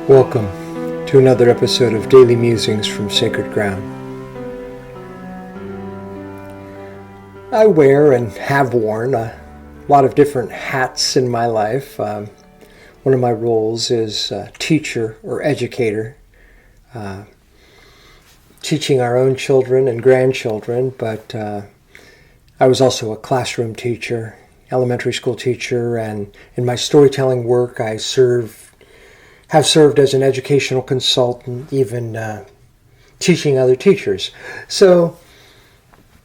Welcome to another episode of Daily Musings from Sacred Ground. I wear and have worn a lot of different hats in my life. One of my roles is teacher or educator, teaching our own children and grandchildren, but I was also a classroom teacher, elementary school teacher, and in my storytelling work I have served as an educational consultant, even teaching other teachers. So,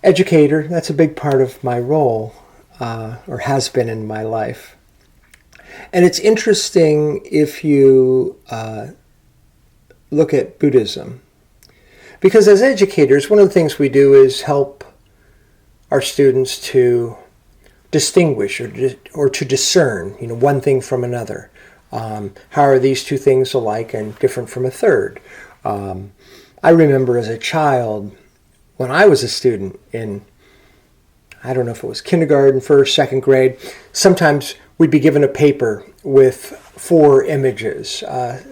educator, that's a big part of my role, or has been in my life. And it's interesting if you look at Buddhism, because as educators, one of the things we do is help our students to distinguish or to discern, one thing from another. How are these two things alike and different from a third? I remember as a child, when I was a student in, I don't know if it was kindergarten, first, second grade, sometimes we'd be given a paper with 4 images.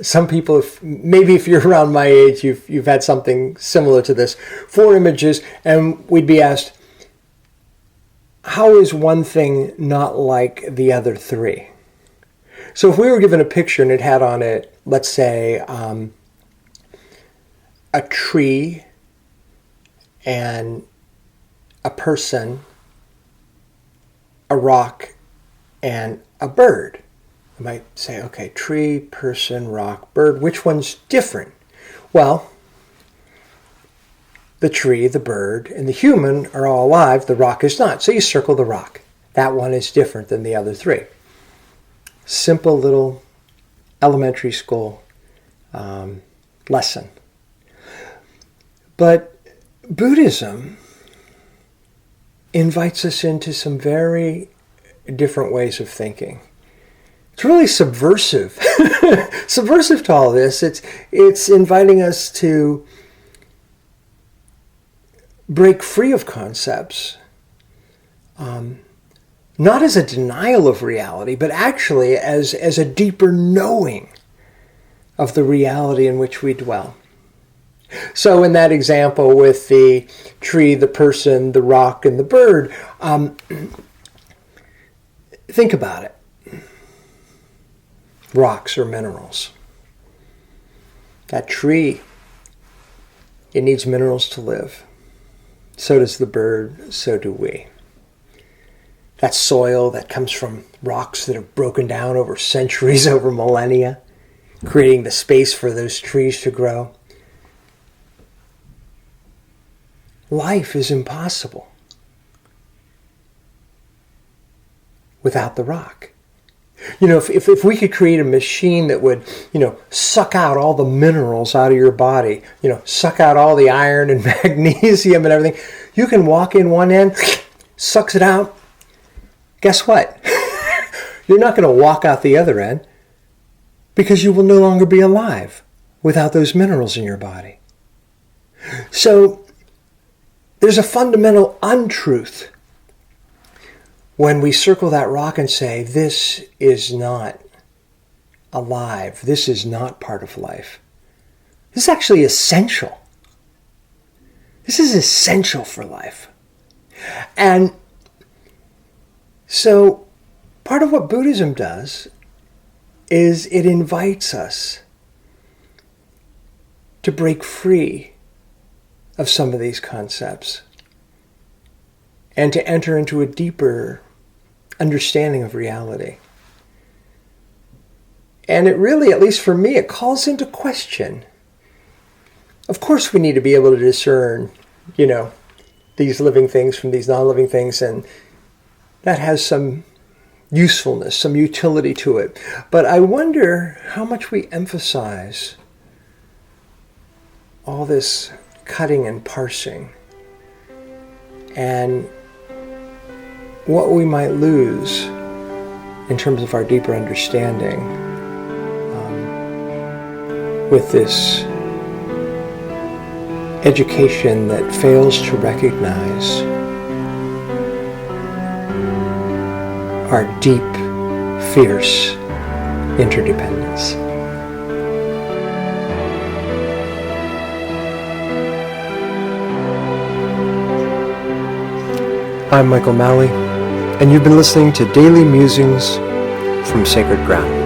Some people, maybe if you're around my age, you've had something similar to this. 4 images, and we'd be asked, how is one thing not like the other 3? So if we were given a picture and it had on it, let's say, a tree and a person, a rock, and a bird. You might say, okay, tree, person, rock, bird, which one's different? Well, the tree, the bird, and the human are all alive, the rock is not. So you circle the rock. That one is different than the other 3. Simple little elementary school lesson. But Buddhism invites us into some very different ways of thinking. It's really subversive. Subversive to all this. It's inviting us to break free of concepts. Not as a denial of reality, but actually as a deeper knowing of the reality in which we dwell. So in that example with the tree, the person, the rock, and the bird, think about it. Rocks are minerals. That tree, it needs minerals to live. So does the bird, so do we. That soil that comes from rocks that have broken down over centuries, over millennia, creating the space for those trees to grow. Life is impossible without the rock. If we could create a machine that would, suck out all the minerals out of your body, suck out all the iron and magnesium and everything, you can walk in one end, sucks it out. Guess what? You're not going to walk out the other end because you will no longer be alive without those minerals in your body. So there's a fundamental untruth when we circle that rock and say, this is not alive. This is not part of life. This is actually essential. This is essential for life. And so part of what Buddhism does is it invites us to break free of some of these concepts and to enter into a deeper understanding of reality. And it really, at least for me, it calls into question. Of course we need to be able to discern, these living things from these non-living things, and that has some usefulness, some utility to it. But I wonder how much we emphasize all this cutting and parsing and what we might lose in terms of our deeper understanding with this education that fails to recognize our deep, fierce interdependence. I'm Michael Malley, and you've been listening to Daily Musings from Sacred Ground.